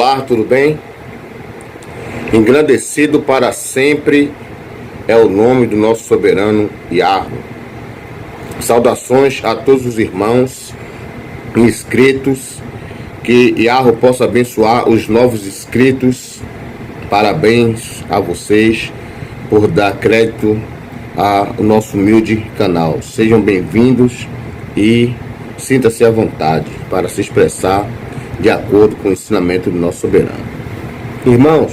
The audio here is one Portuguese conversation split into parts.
Olá, tudo bem? Engrandecido para sempre é o nome do nosso soberano Yahweh. Saudações a todos os irmãos inscritos, que Yahweh possa abençoar os novos inscritos. Parabéns a vocês por dar crédito ao nosso humilde canal. Sejam bem-vindos e sinta-se à vontade para se expressar de acordo com o ensinamento do nosso soberano. Irmãos,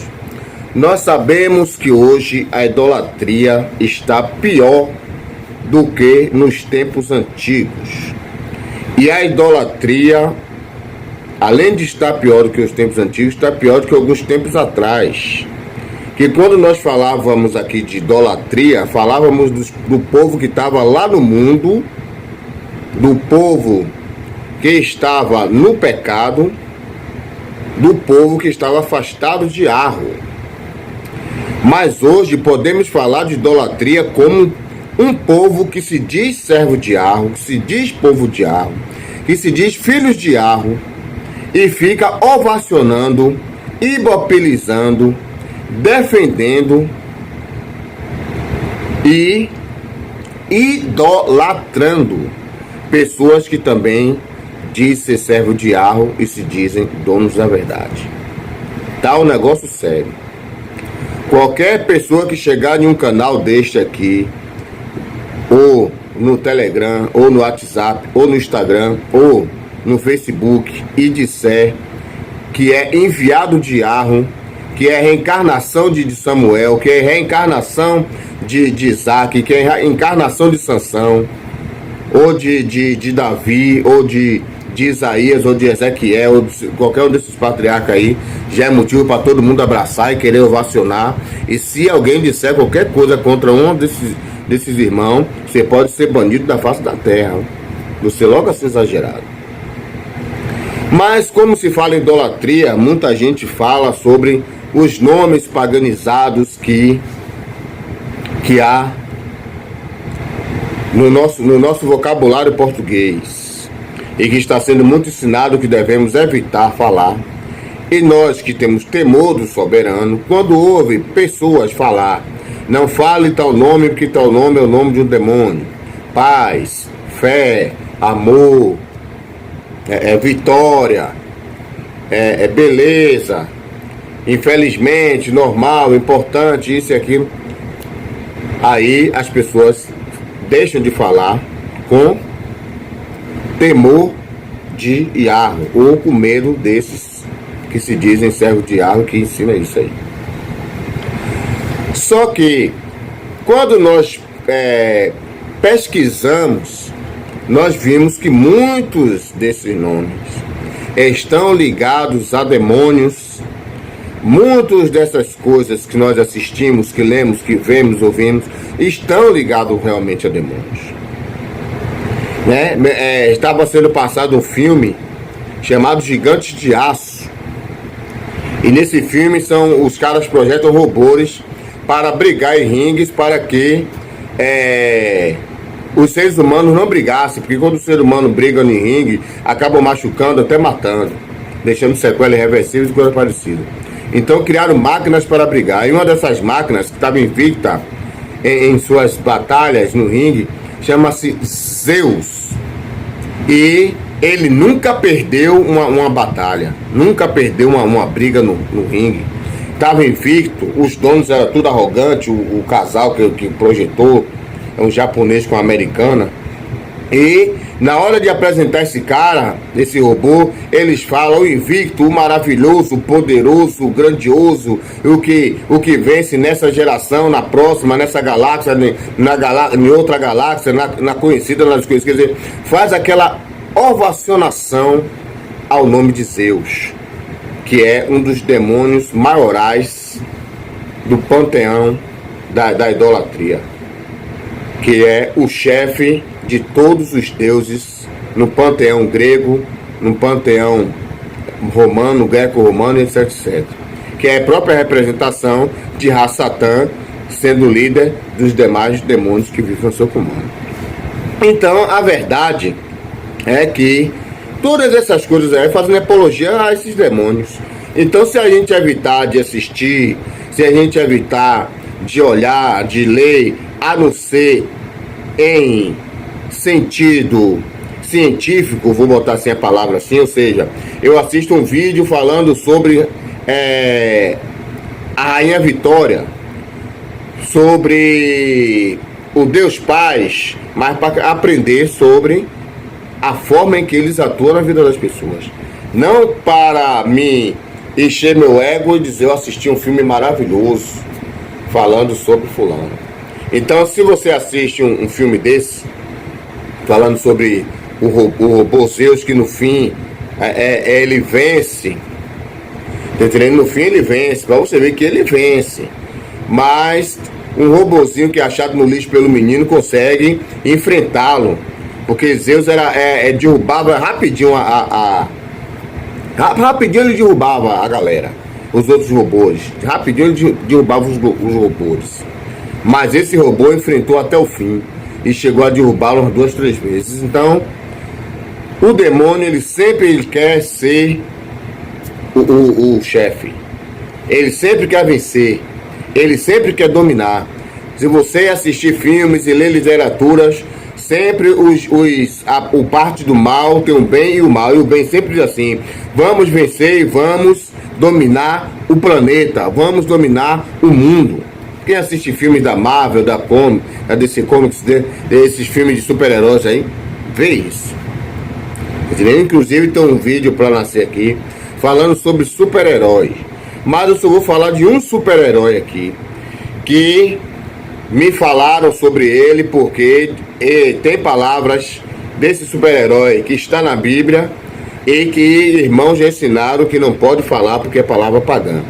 nós sabemos que hoje a idolatria está pior do que nos tempos antigos. E a idolatria, além de estar pior do que os tempos antigos, está pior do que alguns tempos atrás. Que quando nós falávamos aqui de idolatria, falávamos do povo que estava lá no mundo, do povo que estava no pecado, do povo que estava afastado de Yahweh. Mas hoje podemos falar de idolatria como um povo que se diz servo de Yahweh, que se diz povo de Yahweh, que se diz filhos de Yahweh, e fica ovacionando, imobilizando, defendendo e idolatrando pessoas que também dizem ser servo de Yahweh e se dizem donos da verdade. Tá um negócio sério. Qualquer pessoa que chegar em um canal deste aqui, ou no Telegram, ou no WhatsApp, ou no Instagram, ou no Facebook, e disser que é enviado de Yahweh, que é reencarnação de Samuel, que é reencarnação de Isaac, que é reencarnação de Sansão, ou de Davi, ou de Isaías, ou de Ezequiel, ou de qualquer um desses patriarcas aí, já é motivo para todo mundo abraçar e querer ovacionar. E se alguém disser qualquer coisa contra um desses irmãos, você pode ser banido da face da terra. Você logo a ser exagerado. Mas como se fala em idolatria, muita gente fala sobre os nomes paganizados que há no nosso vocabulário português, e que está sendo muito ensinado que devemos evitar falar. E nós que temos temor do soberano, quando ouve pessoas falar, não fale tal nome, porque tal nome é o nome de um demônio. Paz, fé, amor, vitória, beleza, infelizmente, normal, importante, isso e aquilo. Aí as pessoas deixam de falar com temor de Yahweh, ou com medo desses que se dizem servos de Yahweh, que ensina isso aí. Só que quando nós pesquisamos, nós vimos que muitos desses nomes estão ligados a demônios. Muitas dessas coisas que nós assistimos, que lemos, que vemos, ouvimos, estão ligados realmente a demônios. Estava sendo passado um filme chamado Gigantes de Aço. E nesse filme os caras projetam robôs para brigar em ringues, para que os seres humanos não brigassem. Porque quando o ser humano briga em ringue, acabam machucando, até matando, deixando sequelas irreversíveis e coisa parecida. Então criaram máquinas para brigar. E uma dessas máquinas, que estava invicta em suas batalhas no ringue, chama-se Zeus. E ele nunca perdeu uma batalha, nunca perdeu uma briga no ringue. Estava invicto, os donos eram tudo arrogante, o casal que projetou é um japonês com uma americana. E na hora de apresentar esse cara, esse robô, eles falam o invicto, o maravilhoso, o poderoso, o grandioso, o que vence nessa geração, na próxima, nessa galáxia, em outra galáxia, na conhecida, nas coisas. Quer dizer, faz aquela ovacionação ao nome de Zeus, que é um dos demônios maiorais do panteão da idolatria, que é o chefe de todos os deuses no panteão grego, no panteão romano, greco-romano, etc, etc. Que é a própria representação de Ra-Satã, sendo líder dos demais demônios que vivem ao seu comando. Então, a verdade é que todas essas coisas aí fazem apologia a esses demônios. Então, se a gente evitar de assistir, se a gente evitar de olhar, de ler, a não ser em sentido científico, vou botar assim a palavra assim, ou seja, eu assisto um vídeo falando sobre a Rainha Vitória, sobre o Deus Paz, mas para aprender sobre a forma em que eles atuam na vida das pessoas. Não para me encher meu ego e dizer eu assisti um filme maravilhoso falando sobre fulano. Então, se você assiste um filme desse, falando sobre o robô Zeus, que no fim ele vence, tá entendendo? No fim ele vence, para você ver que ele vence. Mas um robozinho que é achado no lixo pelo menino consegue enfrentá-lo, porque Zeus derrubava rapidinho rapidinho ele derrubava a galera, os outros robôs. Rapidinho ele derrubava os robôs. Mas esse robô enfrentou até o fim e chegou a derrubá-lo umas 2, 3 vezes. Então, o demônio, ele sempre quer ser o chefe. Ele sempre quer vencer. Ele sempre quer dominar. Se você assistir filmes e ler literaturas, sempre o parte do mal tem o bem e o mal. E o bem sempre diz assim: vamos vencer e vamos dominar o planeta. Vamos dominar o mundo. Quem assiste filmes da Marvel, da DC Comics, desses filmes de super-heróis aí, vê isso. Inclusive tem um vídeo para nascer aqui falando sobre super-heróis. Mas eu só vou falar de um super-herói aqui, que me falaram sobre ele porque tem palavras desse super-herói que está na Bíblia e que irmãos já ensinaram que não pode falar porque é palavra pagã,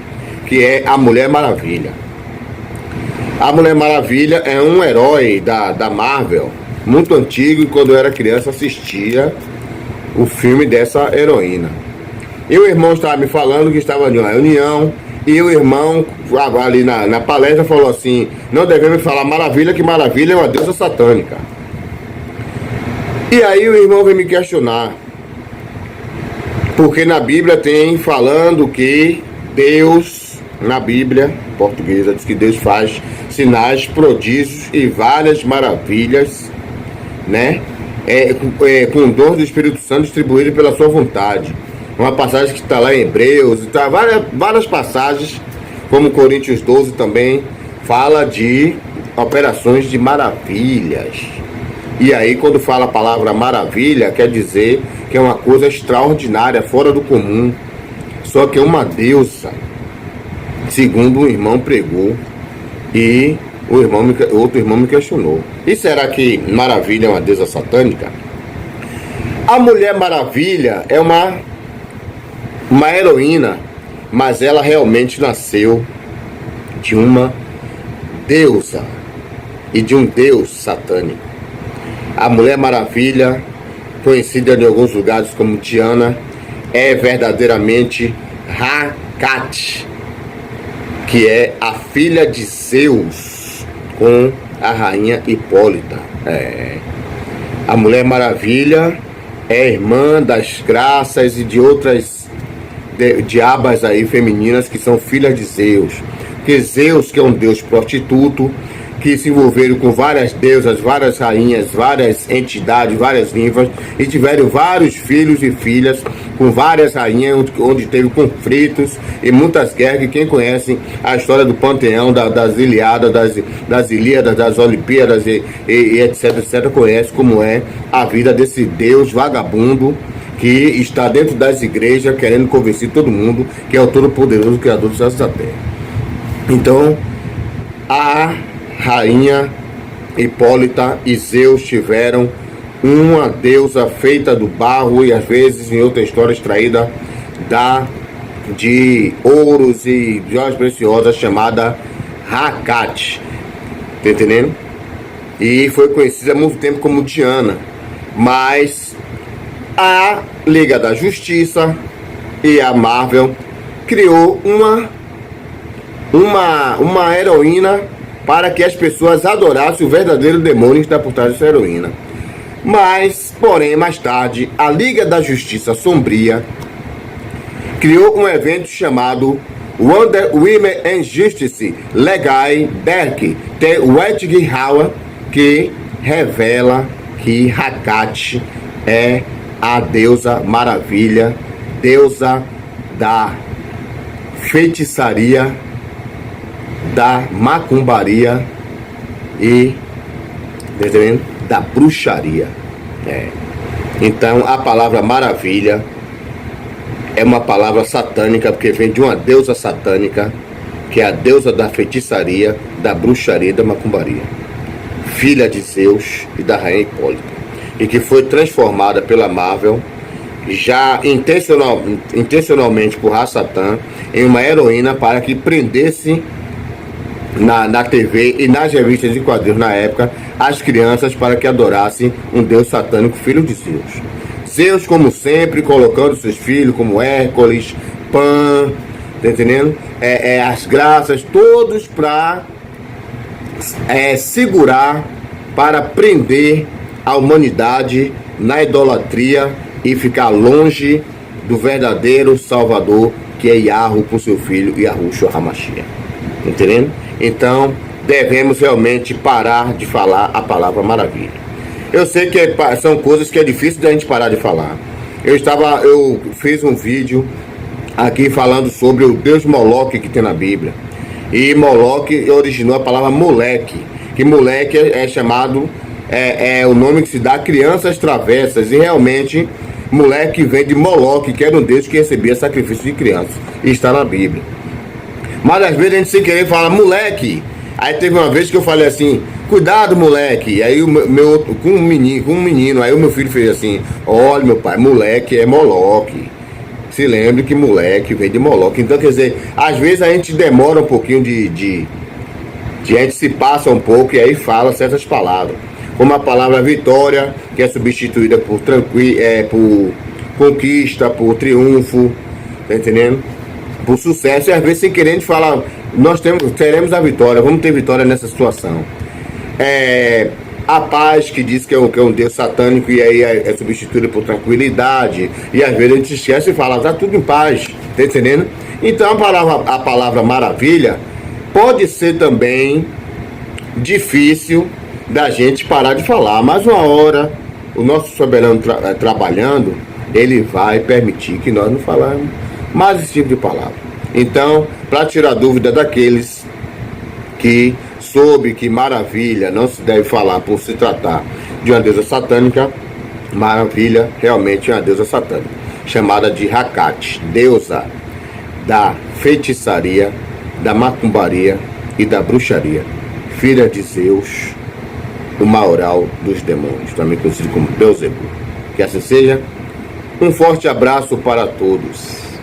que é a Mulher Maravilha. A Mulher Maravilha é um herói da Marvel, muito antigo, e quando eu era criança assistia o filme dessa heroína. E o irmão estava me falando que estava em uma reunião, e o irmão ali na palestra falou assim: não devemos falar Maravilha, que Maravilha é uma deusa satânica. E aí o irmão veio me questionar, porque na Bíblia tem falando que Deus, na Bíblia portuguesa, diz que Deus faz sinais, prodígios e várias maravilhas, né? Com dons do Espírito Santo distribuído pela sua vontade. Uma passagem que está lá em Hebreus, tá, várias passagens, como Coríntios 12 também, fala de operações de maravilhas. E aí, quando fala a palavra maravilha, quer dizer que é uma coisa extraordinária, fora do comum. Só que é uma deusa, segundo o irmão pregou, e outro irmão me questionou: e será que Maravilha é uma deusa satânica? A Mulher Maravilha é uma heroína, mas ela realmente nasceu de uma deusa e de um deus satânico. A Mulher Maravilha, conhecida em alguns lugares como Diana, é verdadeiramente Hecate, que é a filha de Zeus com a rainha Hipólita. A Mulher Maravilha é irmã das graças e de outras diabas aí femininas que são filhas de Zeus. Porque Zeus, que é um deus prostituto, que se envolveram com várias deusas, várias rainhas, várias entidades, várias ninfas, e tiveram vários filhos e filhas com várias rainhas, onde teve conflitos e muitas guerras. Que quem conhece a história do panteão, das Ilíadas, das Ilíadas, das Olimpíadas e etc, conhece como é a vida desse deus vagabundo que está dentro das igrejas querendo convencer todo mundo que é o todo-poderoso Criador dos céus e da terra. Então, a rainha Hipólita e Zeus tiveram uma deusa feita do barro e às vezes em outra história extraída de ouros e joias preciosas, chamada Hecate. Tá entendendo? E foi conhecida há muito tempo como Diana. Mas a Liga da Justiça e a Marvel criou uma heroína para que as pessoas adorassem o verdadeiro demônio que está por trás dessa heroína. Mas, porém, mais tarde, a Liga da Justiça Sombria criou um evento chamado Wonder Women and Justice Legai Berk The Wettig Hawa, que revela que Hecate é a deusa maravilha, deusa da feitiçaria, da macumbaria e da bruxaria. Então a palavra maravilha é uma palavra satânica, porque vem de uma deusa satânica, que é a deusa da feitiçaria, da bruxaria e da macumbaria, filha de Zeus e da rainha Hipólita, e que foi transformada pela Marvel, já intencionalmente por Ra-Satã, em uma heroína para que prendesse na TV e nas revistas de quadrinhos na época as crianças para que adorassem um deus satânico, filho de Zeus. Zeus, como sempre, colocando seus filhos como Hércules, Pan, tá entendendo? As graças, todos para segurar, para prender a humanidade na idolatria e ficar longe do verdadeiro Salvador, que é Yahweh com seu filho Yahushua HaMashiach. Entendendo? Então, devemos realmente parar de falar a palavra maravilha. Eu sei que são coisas que é difícil da gente parar de falar. Eu fiz um vídeo aqui falando sobre o Deus Moloque que tem na Bíblia. E Moloque originou a palavra moleque, que moleque é chamado, é o nome que se dá a crianças travessas, e realmente moleque vem de Moloque, que era um Deus que recebia sacrifício de crianças, e está na Bíblia. Mas às vezes a gente sem querer fala moleque. Aí teve uma vez que eu falei assim, cuidado moleque. Aí com um menino, aí o meu filho fez assim, olha meu pai, moleque é Moloque. Se lembre que moleque vem de Moloque. Então quer dizer, às vezes a gente demora um pouquinho a gente se passa um pouco e aí fala certas palavras. Como a palavra vitória, que é substituída por por conquista, por triunfo, tá entendendo? Por sucesso, e às vezes sem querer a gente fala, teremos a vitória, vamos ter vitória nessa situação. A paz, que diz que é um Deus satânico, e aí é substituída por tranquilidade, e às vezes a gente esquece e fala, tá tudo em paz, tá entendendo? Então a palavra maravilha pode ser também difícil da gente parar de falar, mas uma hora o nosso soberano trabalhando, ele vai permitir que nós não falamos mais esse tipo de palavra. Então, para tirar dúvida daqueles que soube que maravilha não se deve falar por se tratar de uma deusa satânica, maravilha realmente é uma deusa satânica, chamada de Hecate, deusa da feitiçaria, da macumbaria e da bruxaria, filha de Zeus, o maioral dos demônios, também conhecido como Beuzebu. Que assim seja. Um forte abraço para todos.